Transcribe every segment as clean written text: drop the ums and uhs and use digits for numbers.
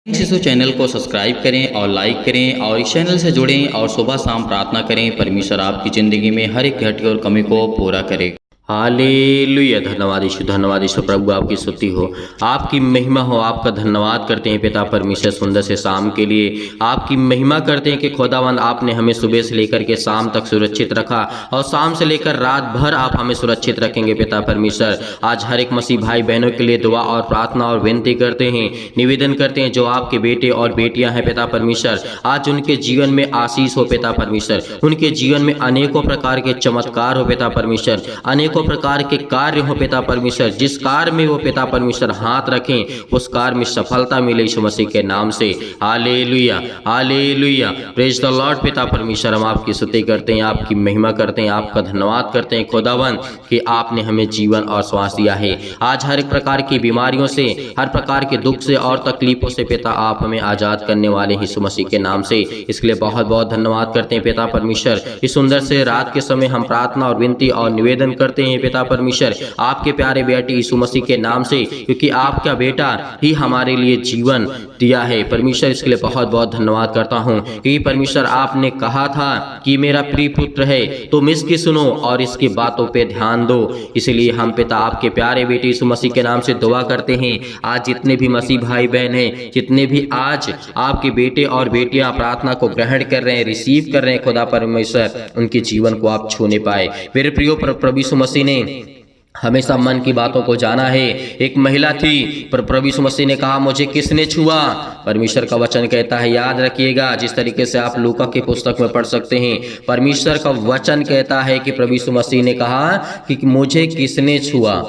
शिशु चैनल को सब्सक्राइब करें और लाइक करें और इस चैनल से जुड़ें और सुबह शाम प्रार्थना करें। परमेश्वर आपकी ज़िंदगी में हर एक घटी और कमी को पूरा करे। हालेलुया। धन्यवाद यीशु प्रभु आपकी स्तुति हो, आपकी महिमा हो। आपका धन्यवाद करते हैं पिता परमेश्वर सुंदर से शाम के लिए। आपकी महिमा करते हैं कि खुदावंद आपने हमें सुबह से लेकर के शाम तक सुरक्षित रखा और शाम से लेकर रात भर आप हमें सुरक्षित रखेंगे पिता परमेश्वर। आज हर एक मसीह भाई बहनों के लिए दुआ और प्रार्थना और विनती करते हैं, निवेदन करते हैं जो आपके बेटे और बेटियां हैं पिता परमेश्वर। आज उनके जीवन में आशीष हो पिता परमेश्वर, उनके जीवन में अनेकों प्रकार के चमत्कार हो पिता परमेश्वर, अनेकों प्रकार के कार्य हो पिता परमेश्वर। जिस कार्य में वो पिता परमेश्वर हाथ रखें उस कार्य में सफलता मिले यीशु मसीह के नाम से। Hallelujah hallelujah, praise the Lord. पिता परमेश्वर हम आपकी स्तुति करते हैं, आपकी महिमा करते हैं, आपका धन्यवाद करते हैं खुदावंद कि आपने हमें जीवन और श्वास दिया है। आज हर एक प्रकार की बीमारियों से, हर प्रकार के दुख से और तकलीफों से पिता आप हमें आजाद करने वाले यीशु मसीह के नाम से। इसके लिए बहुत बहुत धन्यवाद करते हैं पिता परमेश्वर। इस सुंदर से रात के समय हम प्रार्थना और विनती और निवेदन करते हैं पिता परमेश्वर आपके प्यारे बेटे यीशु मसीह के नाम से, क्योंकि आपका बेटा ही हमारे लिए जीवन दिया है परमेश्वर। इसके लिए बहुत बहुत धन्यवाद करता हूं कि परमेश्वर आपने कहा था कि मेरा प्रिय पुत्र है तुम इसकी सुनो और इसकी बातों पे ध्यान दो। इसलिए हम पिता आपके प्यारे बेटे यीशु मसीह के नाम से दुआ करते हैं। आज जितने भी मसीह भाई बहन हैं, जितने भी आज आपके बेटे और बेटियां प्रार्थना को ग्रहण कर रहे हैं, रिसीव कर रहे हैं खुदा परमेश्वर, उनके जीवन को आप छूने पाए। मेरे प्रियो प्रभु यीशु मसीह ने हमेशा मन की बातों को जाना है। एक महिला थी पर प्रभु यीशु मसीह ने कहा मुझे किसने छुआ। परमेश्वर का वचन कहता है, याद रखिएगा, जिस तरीके से आप लूका की पुस्तक में पढ़ सकते हैं, परमेश्वर का वचन कहता है कि प्रभु यीशु मसीह ने कहा कि मुझे किसने छुआ।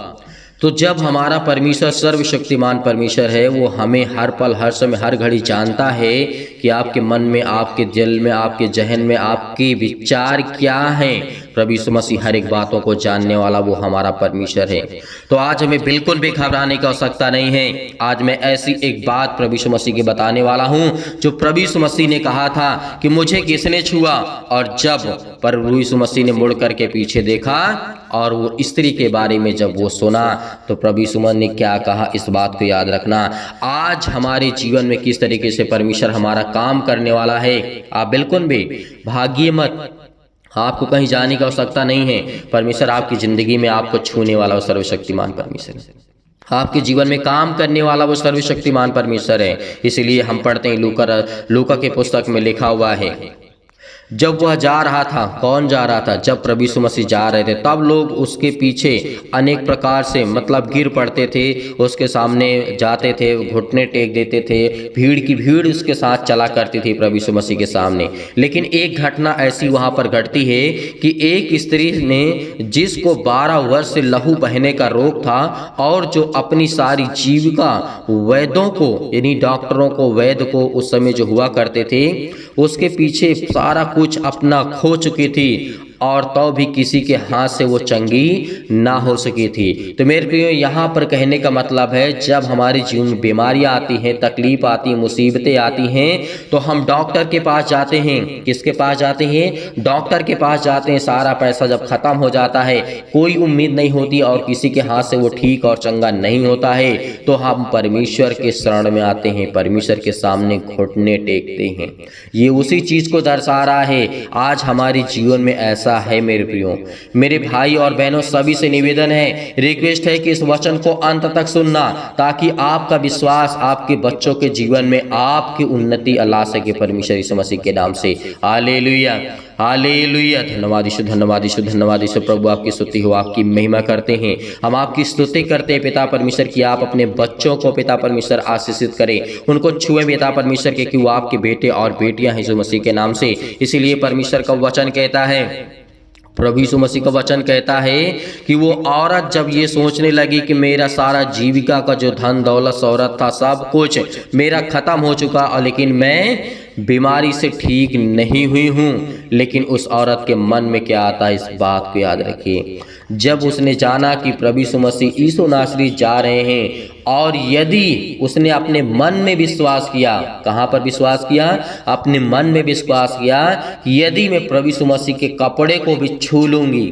तो जब हमारा परमेश्वर सर्वशक्तिमान परमेश्वर है, वो हमें हर पल हर समय हर घड़ी जानता है कि आपके मन में, आपके दिल में, आपके जहन में आपके विचार क्या हैं। प्रभु यीशु मसीह हर एक बातों को जानने वाला वो हमारा परमेश्वर है। तो आज हमें बिल्कुल भी घबराने की आवश्यकता नहीं है। आज मैं ऐसी एक बात प्रभु यीशु मसीह की बताने वाला हूँ जो प्रभु यीशु मसीह ने कहा था कि मुझे किसने छुआ। और जब प्रभु यीशु मसीह ने मुड़ करके पीछे देखा और वो स्त्री के बारे में जब वो सुना तो प्रभु यीशु मसीह ने क्या कहा, इस बात को याद रखना। आज हमारे जीवन में किस तरीके से परमेश्वर हमारा काम करने वाला है, आप बिल्कुल भी भागिए मत। आपको कहीं जाने की आवश्यकता नहीं है। परमेश्वर आपकी जिंदगी में आपको छूने वाला वो सर्वशक्तिमान परमेश्वर है, आपके जीवन में काम करने वाला वो सर्वशक्तिमान परमेश्वर है। इसलिए हम पढ़ते हैं लूका के पुस्तक में लिखा हुआ है, जब वह जा रहा था, कौन जा रहा था, जब प्रभु यीशु मसीह जा रहे थे तब लोग उसके पीछे अनेक प्रकार से मतलब गिर पड़ते थे, उसके सामने जाते थे, घुटने टेक देते थे, भीड़ की भीड़ उसके साथ चला करती थी प्रभु यीशु मसीह के सामने। लेकिन एक घटना ऐसी वहाँ पर घटती है कि एक स्त्री ने, जिसको 12 वर्ष से लहू बहने का रोग था और जो अपनी सारी जीविका वैद्यों को, यानी डॉक्टरों को, वैद्य को उस समय जो हुआ करते थे, उसके पीछे सारा कुछ अपना खो चुकी थी और तो भी किसी के हाथ से वो चंगी ना हो सकी थी। तो मेरे प्रियो, यहाँ पर कहने का मतलब है, जब हमारे जीवन में बीमारियाँ आती हैं, तकलीफ आती हैं, मुसीबतें आती हैं, तो हम डॉक्टर के पास जाते हैं। किसके पास जाते हैं? डॉक्टर के पास जाते हैं। सारा पैसा जब खत्म हो जाता है, कोई उम्मीद नहीं होती और किसी के हाथ से वो ठीक और चंगा नहीं होता है, तो हम परमेश्वर के शरण में आते हैं, परमेश्वर के सामने घुटने टेकते हैं। ये उसी चीज़ को दर्शा रहा है। आज हमारे जीवन में ऐसा है मेरे प्रियो, मेरे भाई और बहनों, सभी से निवेदन है, रिक्वेस्ट है कि इस वचन को अंत तक सुनना, ताकि आपका विश्वास आपके बच्चों के जीवन में आपकी उन्नति ला सके परमेश्वर यीशु मसीह के नाम से। Hallelujah hallelujah. धन्यवाद यीशु, धन्यवाद यीशु, धन्यवाद यीशु प्रभु, आपकी स्तुति हो, आपकी महिमा करते हैं। हम आपकी स्तुति करते हैं पिता परमेश्वर की आप अपने बच्चों को पिता परमेश्वर आशीषित करें, उनको छुए पिता परमेश्वर के, कि वो आपके बेटे और बेटियां हैं यीशु मसीह के नाम से। इसीलिए परमेश्वर का वचन कहता है, प्रभु यीशु मसीह का वचन कहता है कि वो औरत जब ये सोचने लगी कि मेरा सारा जीविका का जो धन दौलत शौहरत था, सब कुछ मेरा खत्म हो चुका, और लेकिन मैं बीमारी से ठीक नहीं हुई हूँ, लेकिन उस औरत के मन में क्या आता है, इस बात को याद रखिए। जब उसने जाना कि प्रभु यीशु मसीह यीशु नासरी जा रहे हैं, और यदि उसने अपने मन में विश्वास किया, कहाँ पर विश्वास किया? अपने मन में विश्वास किया कि यदि मैं प्रभु यीशु मसीह के कपड़े को भी छू लूंगी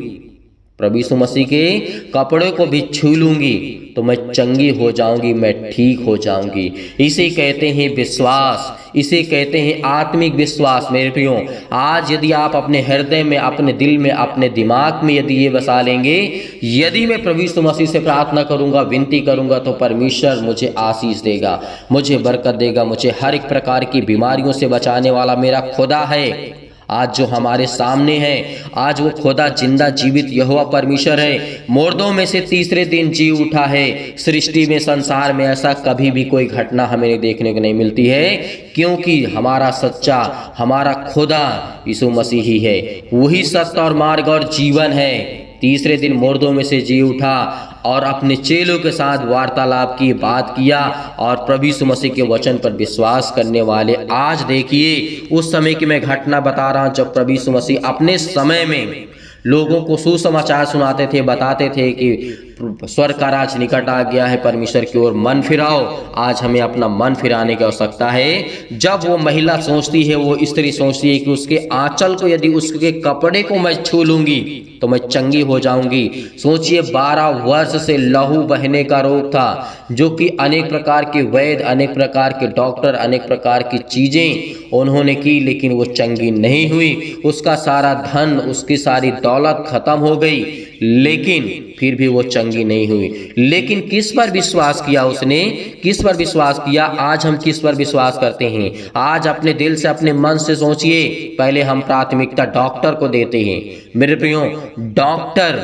प्रभु यीशु मसीह के कपड़े को भी छू लूंगी तो मैं चंगी हो जाऊंगी, मैं ठीक हो जाऊंगी। इसे कहते हैं विश्वास, इसे कहते हैं आत्मिक विश्वास। मेरे प्रियो, आज यदि आप अपने हृदय में, अपने दिल में, अपने दिमाग में यदि ये बसा लेंगे, यदि मैं प्रभु यीशु मसीह से प्रार्थना करूंगा, विनती करूंगा, तो परमेश्वर मुझे आशीष देगा, मुझे बरकत देगा, मुझे हर एक प्रकार की बीमारियों से बचाने वाला मेरा खुदा है। आज जो हमारे सामने है, आज वो खुदा जिंदा जीवित यहोवा परमेश्वर है, मुर्दों में से तीसरे दिन जी उठा है। सृष्टि में, संसार में ऐसा कभी भी कोई घटना हमें देखने को नहीं मिलती है, क्योंकि हमारा सच्चा, हमारा खुदा यीशु मसीह ही है। वही सत्य और मार्ग और जीवन है। तीसरे दिन मुर्दों में से जी उठा और अपने चेलों के साथ वार्तालाप की, बात किया, और प्रभु यीशु मसीह के वचन पर विश्वास करने वाले आज देखिए, उस समय की मैं घटना बता रहा हूं जब प्रभु यीशु मसीह अपने समय में लोगों को सुसमाचार सुनाते थे, बताते थे कि स्वर्ग का राज निकट आ गया है, परमेश्वर की ओर मन फिराओ। आज हमें अपना मन फिराने की आवश्यकता है। जब वो महिला सोचती है, वो स्त्री सोचती है कि उसके आंचल को, यदि उसके कपड़े को मैं छू लूंगी तो मैं चंगी हो जाऊंगी। सोचिए, 12 वर्ष से लहू बहने का रोग था, जो कि अनेक प्रकार के वैद्य, अनेक प्रकार के डॉक्टर, अनेक प्रकार की चीजें उन्होंने की, लेकिन वो चंगी नहीं हुई। उसका सारा धन, उसकी सारी दौलत खत्म हो गई, लेकिन फिर भी वो चंगी नहीं हुई। लेकिन किस पर विश्वास किया उसने? किस पर विश्वास किया? आज हम किस पर विश्वास करते हैं? आज अपने दिल से, अपने मन से सोचिए। पहले हम प्राथमिकता डॉक्टर को देते हैं। मेरे प्रियो, डॉक्टर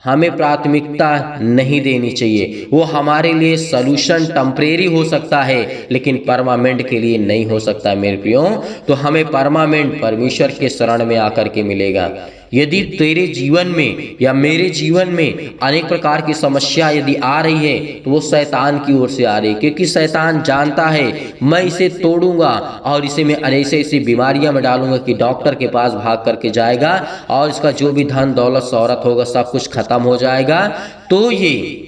हमें प्राथमिकता नहीं देनी चाहिए। वो हमारे लिए सॉल्यूशन टेम्परेरी हो सकता है, लेकिन परमानेंट के लिए नहीं हो सकता। मेरे प्रियो, तो हमें परमानेंट परमेश्वर के शरण में आकर के मिलेगा। यदि तेरे जीवन में या मेरे जीवन में अनेक प्रकार की समस्या यदि आ रही है, तो वो शैतान की ओर से आ रही है, क्योंकि शैतान जानता है मैं इसे तोड़ूंगा और इसे मैं ऐसे ऐसी बीमारियां में डालूंगा कि डॉक्टर के पास भाग करके जाएगा और इसका जो भी धन दौलत शौहरत होगा सब कुछ खत्म हो जाएगा। तो ये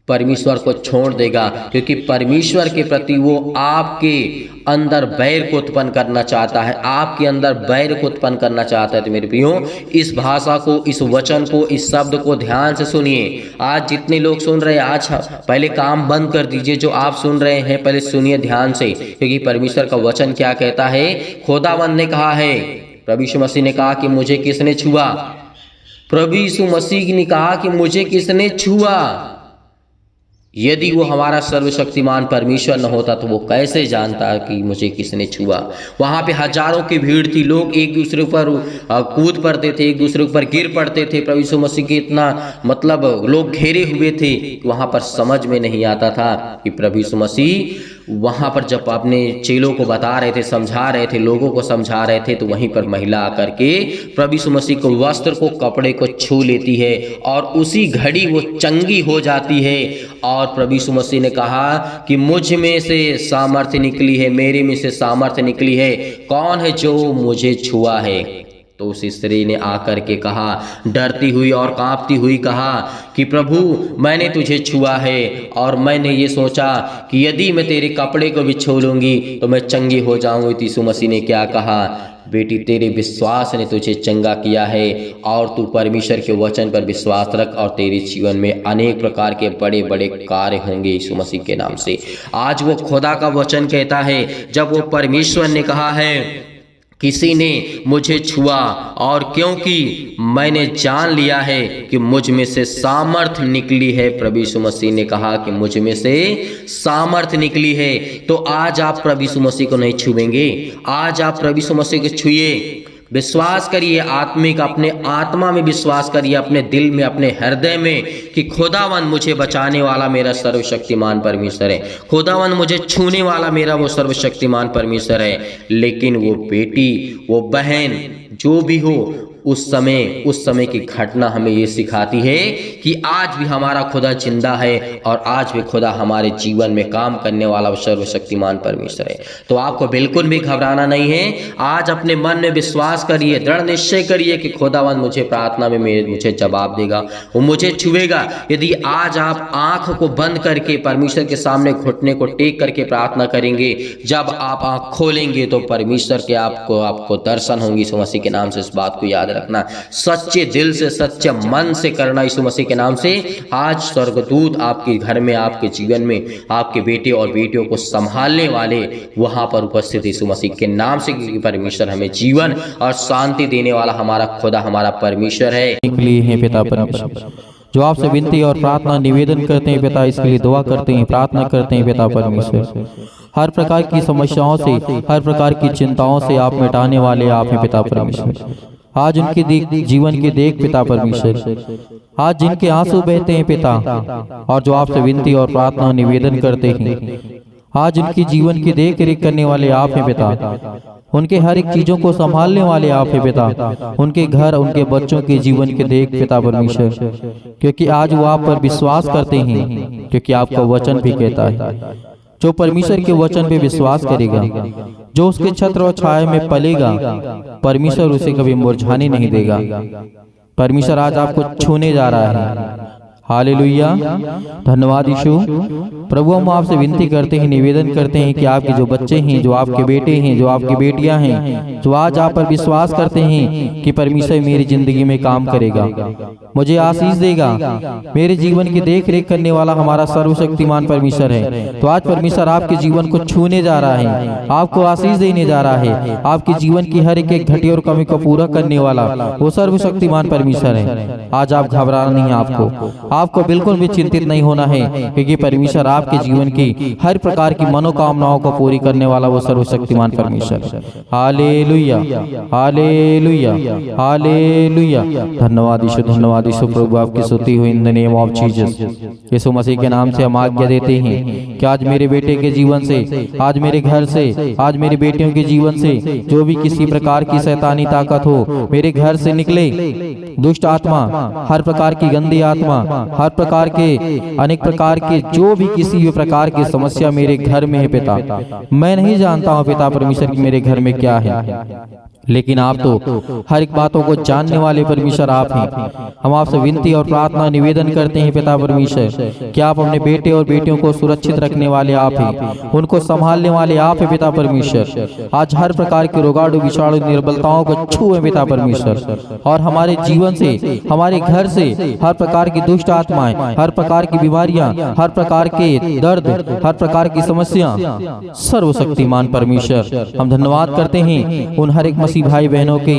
परमेश्वर को छोड़ देगा, क्योंकि परमेश्वर के प्रति वो आपके अंदर बैर को उत्पन्न करना चाहता है, आपके अंदर बैर को उत्पन्न करना चाहता है। तो मेरे प्रियो, इस भाषा को, इस वचन को, इस शब्द को ध्यान से सुनिए। आज जितने लोग सुन रहे हैं, आज पहले काम बंद कर दीजिए, जो आप सुन रहे हैं पहले सुनिए ध्यान से, क्योंकि परमेश्वर का वचन क्या कहता है। खुदावंद ने कहा है, प्रभु यीशु मसीह ने कहा कि मुझे किसने छुआ? प्रभु यीशु मसीह ने कहा कि मुझे किसने छुआ? यदि वो हमारा सर्वशक्तिमान परमेश्वर न होता तो वो कैसे जानता कि मुझे किसने छुआ? वहाँ पे हजारों की भीड़ थी, लोग एक दूसरे पर कूद पड़ते थे, एक दूसरे पर गिर पड़ते थे। प्रभु यीशु मसीह के इतना लोग घेरे हुए थे, वहाँ पर समझ में नहीं आता था कि प्रभु यीशु मसीह वहाँ पर जब अपने चेलों को बता रहे थे, समझा रहे थे, लोगों को समझा रहे थे, तो वहीं पर महिला आकर के प्रभु यीशु मसीह को वस्त्र को, कपड़े को छू लेती है और उसी घड़ी वो चंगी हो जाती है। और प्रभु यीशु मसीह ने कहा कि मुझ में से सामर्थ्य निकली है, मेरे में से सामर्थ्य निकली है। कौन है जो मुझे छुआ है? तो उस स्त्री ने आकर के कहा, डरती हुई और कांपती हुई कहा कि प्रभु, मैंने तुझे छुआ है और मैंने ये सोचा कि यदि मैं तेरे कपड़े को भी छू लूंगी तो मैं चंगी हो जाऊंगी। यीशु मसीह ने क्या कहा? बेटी, तेरे विश्वास ने तुझे चंगा किया है और तू परमेश्वर के वचन पर विश्वास रख और तेरे जीवन में अनेक प्रकार के बड़े बड़े कार्य होंगे यीशु मसीह के नाम से। आज वो खुदा का वचन कहता है, जब वो परमेश्वर ने कहा है किसी ने मुझे छुआ, और क्योंकि मैंने जान लिया है कि मुझ में से सामर्थ निकली है। प्रभु यीशु मसीह ने कहा कि मुझ में से सामर्थ निकली है। तो आज आप प्रभु यीशु मसीह को नहीं छुएंगे? आज आप प्रभु यीशु मसीह को छुइए, विश्वास करिए, आत्मिक अपने आत्मा में विश्वास करिए, अपने दिल में, अपने हृदय में कि खुदावन मुझे बचाने वाला मेरा सर्वशक्तिमान परमेश्वर है, खुदावन मुझे छूने वाला मेरा वो सर्वशक्तिमान परमेश्वर है। लेकिन वो बेटी, वो बहन, जो भी हो, उस समय की घटना हमें ये सिखाती है कि आज भी हमारा खुदा जिंदा है और आज भी खुदा हमारे जीवन में काम करने वाला सर्वशक्तिमान परमेश्वर है। तो आपको बिल्कुल भी घबराना नहीं है। आज अपने मन में विश्वास करिए, दृढ़ निश्चय करिए कि खुदावन मुझे प्रार्थना में मुझे जवाब देगा, वो मुझे छुएगा। यदि आज आप आंख को बंद करके परमेश्वर के सामने घुटने को टेक करके प्रार्थना करेंगे, जब आप आंख खोलेंगे तो परमेश्वर के आपको दर्शन होंगे। यीशु मसीह के नाम से इस बात को याद रखना, सच्चे दिल से सच्चे मन से करना यीशु मसीह के नाम से। आज स्वर्गदूत आपके घर में, आपके जीवन में, आपके बेटे और बेटियों को संभालने वाले वहां पर उपस्थित यीशु मसीह के नाम से, क्योंकि परमेश्वर हमें जीवन और शांति देने वाला हमारा खुदा, हमारा परमेश्वर है। के लिए हैं पिता परमेश्वर, जो आपसे विनती और प्रार्थना निवेदन करते हैं पिता, इसके लिए दुआ करते हैं, प्रार्थना करते हैं पिता परमेश्वर। हर प्रकार की समस्याओं से, हर प्रकार की चिंताओं से आप मिटाने वाले आप हैं पिता परमेश्वर। आज उनके जीवन के देख पिता परमेश्वर, आज जिनके आंसू बहते हैं पिता, और जो आपसे विनती और प्रार्थना निवेदन करते हैं, आज उनकी जीवन की देख रेख करने वाले आप हैं पिता। उनके हर एक चीजों को संभालने वाले आप हैं पिता। उनके घर, उनके बच्चों के जीवन के देख पिता परमेश्वर, क्योंकि आज वो आप पर विश्वास करते हैं, क्योंकि आपका वचन भी कहता है जो परमेश्वर के वचन पे विश्वास करेगा, जो उसके छत्र और छाया में पलेगा, परमेश्वर उसे कभी मुरझाने नहीं देगा। परमेश्वर आज आपको छूने जा रहा है। हालेलुया, धन्यवाद यीशु। प्रभु हम आपसे विनती करते हैं, निवेदन करते हैं कि आपके जो बच्चे हैं, जो आपके बेटे हैं, जो आपकी बेटियां हैं, जो आज आप पर विश्वास करते हैं कि परमेश्वर मेरी जिंदगी में काम करेगा, मुझे आशीष देगा, मेरे जीवन की देख रेख करने वाला हमारा सर्वशक्तिमान परमेश्वर है, तो आज परमेश्वर आपके जीवन को छूने जा रहा है, आपको आशीष देने जा रहा है। आपके जीवन की हर एक घटी और कमी को पूरा करने वाला वो सर्वशक्तिमान परमेश्वर है। आज आप घबराना नहीं है, आपको बिल्कुल भी चिंतित नहीं होना है, क्योंकि परमेश्वर आपके जीवन की हर प्रकार की मनोकामनाओं को पूरी करने वाला वो सर्वशक्तिमान परमेश्वर। Hallelujah, hallelujah, hallelujah. धन्यवाद यीशु, धन्यवाद यीशु। प्रभु आपकी स्तुति हो in the name of Jesus. Yeshu Masih के नाम से हम आज्ञा देते हैं कि आज मेरे बेटे के जीवन से, आज मेरे घर से, आज मेरी बेटियों के जीवन से जो भी किसी प्रकार की शैतानी ताकत हो, मेरे घर से निकले दुष्ट आत्मा, हर प्रकार की गंदी आत्मा, हर प्रकार के अनेक प्रकार के जो भी किसी भी प्रकार की समस्या मेरे घर में है पिता, मैं नहीं जानता हूँ पिता परमेश्वर कि मेरे घर में क्या है, लेकिन आप तो हर एक बातों को जानने वाले परमेश्वर आप हैं। हम आपसे विनती और प्रार्थना निवेदन करते हैं पिता परमेश्वर कि आप अपने बेटे और बेटियों को सुरक्षित रखने वाले आप हैं, उनको संभालने वाले आप हैं पिता परमेश्वर। आज हर प्रकार के रोगाणु, विषाणु, निर्बलताओं को छुए पिता परमेश्वर, और हमारे जीवन से, हमारे घर से हर प्रकार की दुष्ट आत्माएं, हर प्रकार की बीमारियां, हर प्रकार के दर्द, हर प्रकार की समस्या, सर्वशक्तिमान परमेश्वर हम धन्यवाद करते हैं उन हर एक भाई बहनों के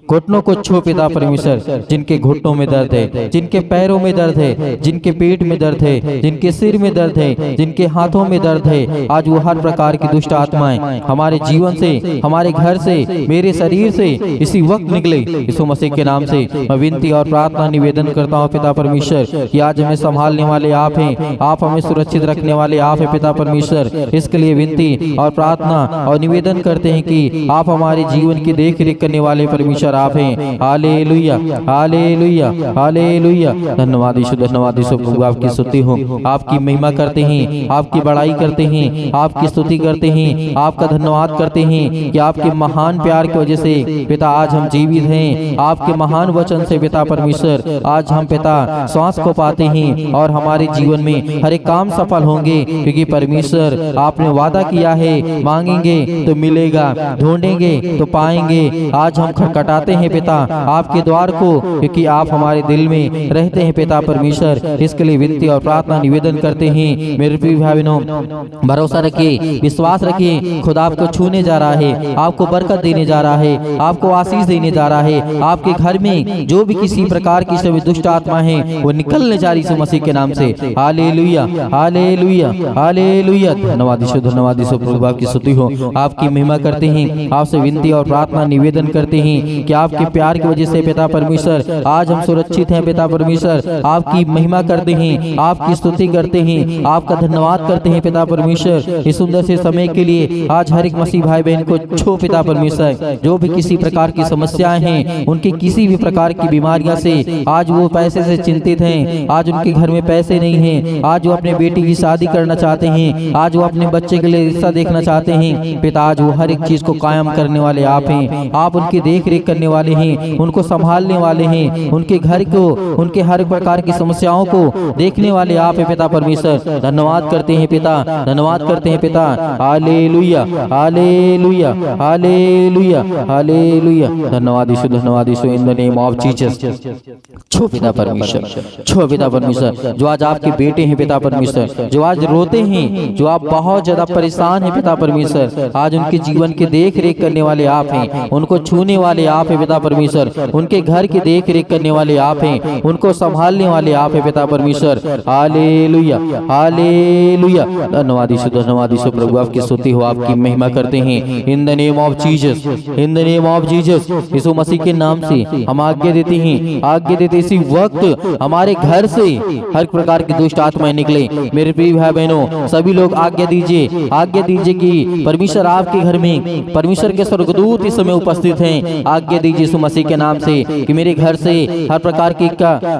घुटनों को छू पिता परमेश्वर, जिनके घुटनों में दर्द है, जिनके पैरों में दर्द है, जिनके पेट में दर्द है, जिनके सिर में दर्द है, जिनके हाथों में दर्द है, आज वो हर प्रकार की दुष्ट आत्माएं हमारे जीवन से, हमारे घर से, मेरे शरीर से इसी वक्त निकले यीशु मसीह के नाम से। मैं विनती और प्रार्थना निवेदन करता हूँ पिता परमेश्वर कि आज हमें संभालने वाले आप हैं, आप हमें सुरक्षित रखने वाले आप हैं पिता परमेश्वर। इसके लिए विनती और प्रार्थना और निवेदन करते हैं कि आप हमारे जीवन की देख रेख करने वाले परमेश्वर आप हैं। Hallelujah, hallelujah, hallelujah. धन्यवाद यीशु, धन्यवाद यीशु। प्रभु आपकी स्तुति हो, आपकी महिमा करते हैं, आपकी बड़ाई करते हैं, आपकी स्तुति करते हैं, आपका धन्यवाद करते हैं कि आपके महान प्यार की वजह से पिता आज हम जीवित हैं, आपके महान वचन से पिता परमेश्वर आज हम पिता श्वास को पाते हैं, और हमारे जीवन में हर एक काम सफल होंगे, क्योंकि परमेश्वर आपने वादा किया है, मांगेंगे तो मिलेगा, ढूंढेंगे तो पाएंगे। आज हम खटखटाते हैं पिता आपके द्वार को, क्योंकि आप हमारे दिल में रहते हैं पिता परमेश्वर। इसके लिए विनती और प्रार्थना निवेदन करते हैं। मेरे प्रिय भाई बहनों, भरोसा रखिए, विश्वास रखिए, खुदा आपको छूने जा रहा है, आपको बरकत देने जा रहा है, आपको आशीष देने जा रहा है। आपके घर में जो भी किसी प्रकार की सभी दुष्ट आत्मा है वो निकलने जा रही है मसीह के नाम से। Hallelujah, hallelujah, hallelujah. धन्यवाद यीशु, धन्यवाद यीशु। प्रभु आपकी स्तुति हो, आपकी महिमा करते हैं, आपसे विनती और प्रार्थना निवेदन करते हैं कि आपके प्यार की वजह से पिता परमेश्वर आज हम सुरक्षित हैं पिता परमेश्वर। आपकी महिमा करते हैं, आपकी स्तुति करते हैं, आपका धन्यवाद करते हैं पिता परमेश्वर इस सुंदर से समय के लिए। आज हर एक मसीह भाई बहन को छो पिता परमेश्वर, जो भी किसी प्रकार की समस्याएं हैं, उनकी किसी भी प्रकार की बीमारियां से, आज वो पैसे से चिंतित हैं, आज उनके घर में पैसे नहीं हैं, आज वो अपने बेटी की शादी करना चाहते हैं, आज वो अपने बच्चे के लिए रिश्ता देखना चाहते हैं पिता, आज वो हर एक चीज को कायम करने वाले आप हैं, आप उनकी देख रेख करने वाले हैं, उनको संभालने वाले हैं, उनके घर को, उनके हर प्रकार की समस्याओं को देखने वाले आप हैं पिता परमेश्वर। धन्यवाद करते हैं पिता, धन्यवाद करते हैं पिता। Hallelujah hallelujah hallelujah hallelujah. धन्यवाद यीशु, धन्यवाद Yeshu, in the name of Jesus. छो पिता परमेश्वर, छो पिता परमेश्वर, जो आज आपके बेटे हैं पिता परमेश्वर, जो आज रोते हैं, जो आप बहुत ज्यादा परेशान हैं पिता परमेश्वर, आज उनके जीवन के देख रेख करने वाले आप हैं, उनको छूने वाले आप हैं पिता परमेश्वर, उनके घर की देख रेख करने वाले आप हैं, उनको संभालने वाले आप हैं पिता परमेश्वर। Hallelujah hallelujah. धन्यवाद यीशु, धन्यवाद यीशु प्रभु, आपकी स्तुति हो, आपकी महिमा करते हैं in the name of Jesus, in the name of Jesus. Yeshu Masih के नाम से हम आज्ञा देते हैं, आज्ञा देते इसी वक्त हमारे घर से हर प्रकार की दुष्ट आत्माएं निकले। मेरे प्रिय भाई बहनों, सभी लोग आज्ञा दीजिए, आज्ञा दीजिए कि परमेश्वर आपके घर में, परमेश्वर के स्वर्गदूत इस समय उपस्थित हैं। आज्ञा दीजिए यीशु मसीह के नाम से कि मेरे घर से हर प्रकार की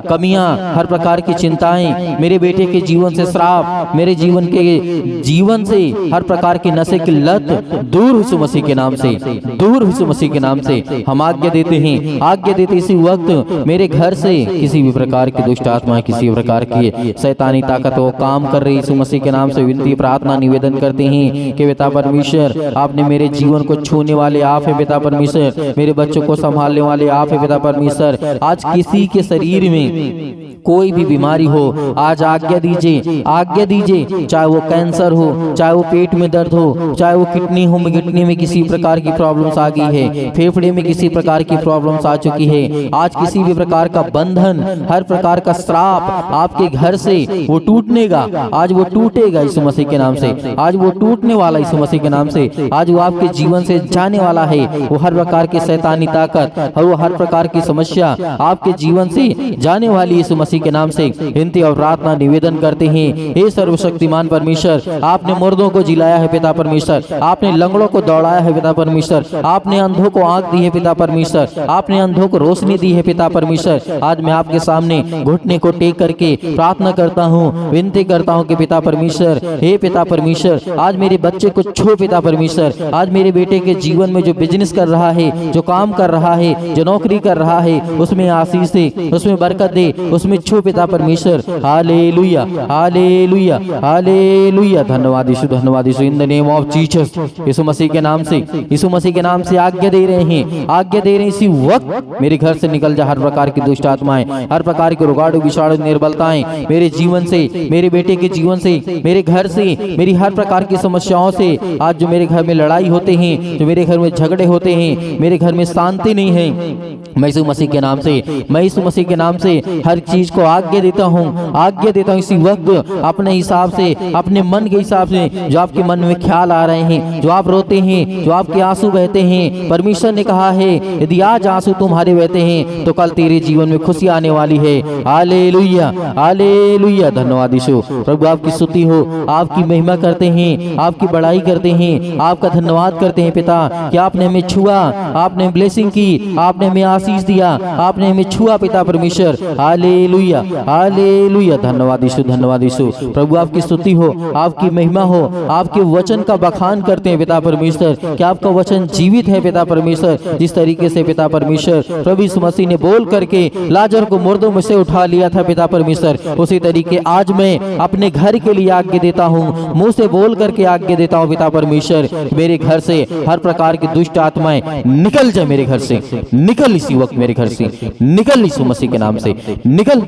कमियां, हर प्रकार की चिंताएं, मेरे बेटे के जीवन से श्राप, मेरे जीवन से हर प्रकार की नशे की लत दूर यीशु मसीह के नाम से, दूर यीशु मसीह के नाम से हम आज्ञा देते हैं, आज्ञा देते इसी वक्त मेरे घर से किसी भी प्रकार की दुष्ट आत्मा, किसी प्रकार की शैतानी ताकत वो काम कर रही, यीशु मसीह के नाम से विनती प्रार्थना निवेदन करते हैं कि पिता परमेश्वर आपने मेरे जीवन को छूने वाले आप है पिता परमेश्वर, मेरे बच्चों को संभालने वाले आप है पिता परमेश्वर। आज किसी के शरीर में कोई भी बीमारी हो, आज आज्ञा दीजिए, आज्ञा दीजिए, चाहे वो कैंसर हो, चाहे वो पेट में दर्द हो, चाहे वो किडनी में किसी प्रकार की प्रॉब्लम्स आ गई है, फेफड़े में किसी प्रकार की प्रॉब्लम्स आ चुकी है, आज किसी भी प्रकार का बंधन, हर प्रकार का श्राप आपके घर से वो टूटनेगा, आज वो टूटेगा यीशु मसीह के नाम से, आज वो टूटने वाला यीशु मसीह के नाम से, आज वो आपके जीवन से जाने वाला है। वो हर प्रकार की शैतानी ताकत और वो हर प्रकार की समस्या आपके जीवन से जाने वाली यीशु मसीह के नाम से विनती और प्रार्थना निवेदन करते हैं। हे सर्वशक्तिमान परमेश्वर, आपने मुर्दों को जिलाया है पिता परमेश्वर, आपने लंगड़ों को दौड़ाया है पिता परमेश्वर, आपने अंधों को आंख दी है पिता परमेश्वर, आपने अंधों को रोशनी दी है पिता परमेश्वर। आज मैं आपके सामने घुटने को टेक करके प्रार्थना करता हूँ, विनती करता हूँ कि पिता परमेश्वर, हे पिता परमेश्वर, आज मेरे बच्चे को छो पिता परमेश्वर, आज मेरे बेटे के जीवन में जो बिजनेस कर रहा है, जो काम कर रहा है, जो नौकरी कर रहा है, उसमें आशीष दे, उसमें बरकत दे, उसमें छो पिता परमेश्वर। Hallelujah hallelujah hallelujah. धन्यवाद यीशु, धन्यवाद Yeshu, in the name of Jesus. Yeshu Masih के नाम से, यीशु मसीह के नाम से आज्ञा दे रहे हैं, आज्ञा दे रहे हैं इसी वक्त मेरे घर से निकल जा हर प्रकार की दुष्ट आत्माएं, हर प्रकार के रोगाणु विषाणु निर्बलताएं मेरे जीवन से, मेरे बेटे के जीवन से, मेरे घर से, मेरी हर प्रकार की समस्याओं से। आज जो मेरे घर में लड़ाई होते हैं, जो मेरे घर में झगड़े होते हैं, मेरे घर में शांति नहीं है, मैं यीशु मसीह के नाम से, मैं यीशु मसीह के नाम से हर चीज को आज्ञा देता हूँ, आज्ञा देता हूँ इसी वक्त अपने हिसाब से, अपने मन के हिसाब से, जो आपके मन में ख्याल आ रहे हैं, जो आप रोते हैं, जो आपके आंसू बहते हैं, परमेश्वर ने कहा है यदि आज आंसू तुम्हारे बहते हैं तो कल तेरे जीवन में खुशी आने वाली है। Hallelujah hallelujah. धन्यवाद यीशु प्रभु, आपकी स्तुति हो, आपकी महिमा करते हैं, आपकी बड़ाई करते हैं, आपका धन्यवाद करते हैं पिता कि आपने हमें छुआ, आपने ब्लेसिंग की, आपने हमें आशीष दिया, आपने हमें छुआ पिता परमेश्वर। Hallelujah hallelujah. धन्यवाद यीशु, धन्यवाद यीशु प्रभु, आपकी स्तुति हो, आपकी महिमा हो, आपके वचन का बखान करते हैं पिता परमेश्वर कि आपका वचन जीवित है पिता परमेश्वर। जिस तरीके से पिता परमेश्वर प्रभु यीशु मसीह ने बोल करके लाजर को मुर्दों में से उठा लिया था पिता परमेश्वर, उसी तरीके आज मैं अपने घर के लिए आज्ञा देता हूँ, मुंह से बोल करके आज्ञा देता हूँ पिता परमेश्वर, मेरे घर से हर प्रकार की दुष्ट आत्माएं निकल जाए, मेरे घर से निकल, इसी वक्त मेरे घर से निकल, यीशु मसीह के नाम से निकल,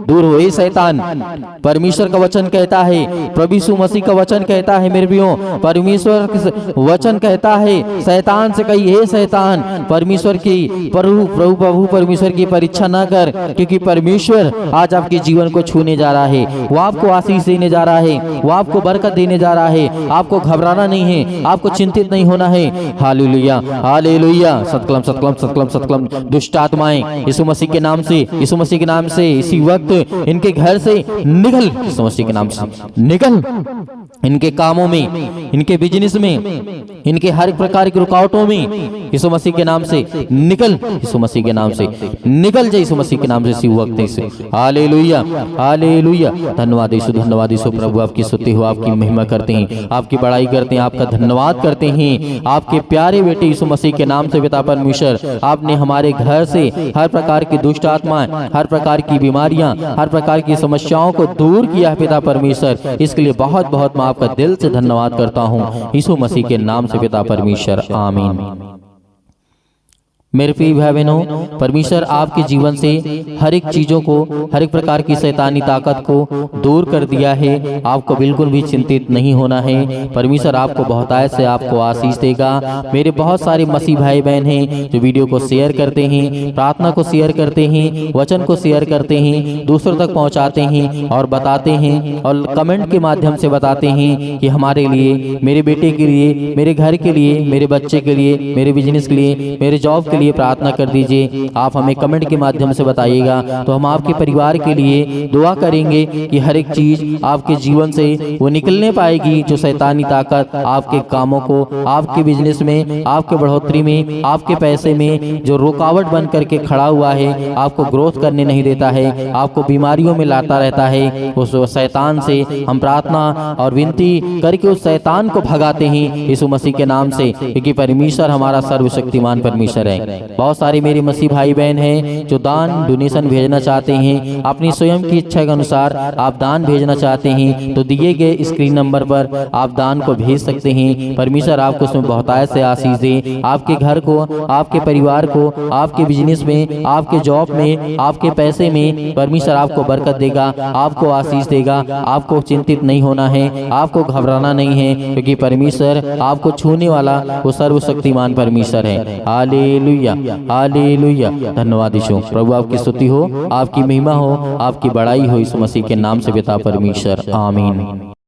दूर हो ए शैतान। परमेश्वर का वचन कहता है, प्रभु यीशु मसीह का वचन कहता है मेरे प्रियो, परमेश्वर वचन कहता है शैतान से कही, हे शैतान, परमेश्वर की प्रभु परमेश्वर की परीक्षा ना कर, क्योंकि परमेश्वर आज आपके जीवन को छूने जा रहा है, वो आपको आशीष देने जा रहा है, वो आपको बरकत देने जा रहा है। आपको घबराना नहीं है, आपको चिंतित नहीं होना है। Hallelujah hallelujah. सतकलम सतकलम सतकलम सतकलम। दुष्ट आत्माएं यीशु मसीह के नाम से, यीशु मसीह के नाम से इसी वक्त इनके घर से निकल, यीशु मसीह के नाम से निकल, इनके कामों में, इनके बिजनेस में, इनके हर एक प्रकार की रुकावटों में यीशु मसीह के नाम से निकल, यीशु मसीह के नाम से निकल जाए, यीशु मसीह के नाम से इसी वक्त से। Hallelujah, hallelujah. धन्यवाद यीशु, धन्यवाद यीशु। प्रभु आपकी स्तुति हो, आपकी महिमा करते हैं, आपकी बड़ाई करते हैं, आपका धन्यवाद करते हैं। आपके प्यारे बेटे यीशु मसीह के नाम से पिता परमेश्वर, आपने हमारे घर से हर प्रकार की दुष्ट आत्माएं, हर प्रकार की बीमारियां, हर प्रकार की समस्याओं को दूर किया है पिता परमेश्वर। इसके लिए बहुत बहुत मैं आपका दिल से धन्यवाद करता हूं यीशु मसीह के नाम से पिता परमेश्वर, आमीन। मेरे प्रिय भाई बहनों, परमेश्वर आपके जीवन से हर एक चीजों को, हर एक प्रकार की शैतानी ताकत को दूर कर दिया है। आपको बिल्कुल भी चिंतित नहीं होना है। परमेश्वर आपको बहुतायत से आपको आशीष देगा। मेरे बहुत सारे मसीह भाई बहन हैं जो वीडियो को शेयर करते हैं, प्रार्थना को शेयर करते हैं, वचन को शेयर करते हैं, दूसरों तक पहुंचाते हैं और बताते हैं और कमेंट के माध्यम से बताते हैं कि हमारे लिए, मेरे बेटे के लिए, मेरे घर के लिए, मेरे बच्चे के लिए, मेरे बिजनेस के लिए, मेरे जॉब के लिए प्रार्थना कर दीजिए। आप हमें कमेंट के माध्यम से बताइएगा तो हम आपके परिवार के लिए दुआ करेंगे कि हर एक चीज आपके जीवन से वो निकलने पाएगी, जो शैतानी ताकत आपके कामों को, आपके बिजनेस में, आपके बढ़ोतरी में, आपके पैसे में जो रुकावट बन करके खड़ा हुआ है, आपको ग्रोथ करने नहीं देता है, आपको बीमारियों में लाता रहता है, उस शैतान से हम प्रार्थना और विनती करके उस शैतान को भगाते हैं यीशु मसीह के नाम से, क्योंकि परमेश्वर हमारा सर्वशक्तिमान परमेश्वर है। बहुत सारे मेरे मसीह भाई बहन हैं जो दान डोनेशन भेजना चाहते हैं, अपनी स्वयं की इच्छा के अनुसार आप दान भेजना चाहते हैं तो दिए गए स्क्रीन नंबर पर आप दान को भेज सकते हैं। परमेश्वर आपको उसमें बहुतायत से आशीष दे, आपके घर को, आपके परिवार को, आपके बिजनेस में, आपके जॉब में, आपके पैसे में परमेश्वर आपको बरकत देगा, आपको आशीष देगा। आपको चिंतित नहीं होना है, आपको घबराना नहीं है, क्योंकि परमेश्वर आपको छूने वाला वो सर्वशक्तिमान परमेश्वर है। Hallelujah, hallelujah. धन्यवाद यीशु। प्रभु आपकी स्तुति हो, आपकी महिमा हो, आपकी बड़ाई हो यीशु मसीह के नाम से पिता परमेश्वर, आमीन।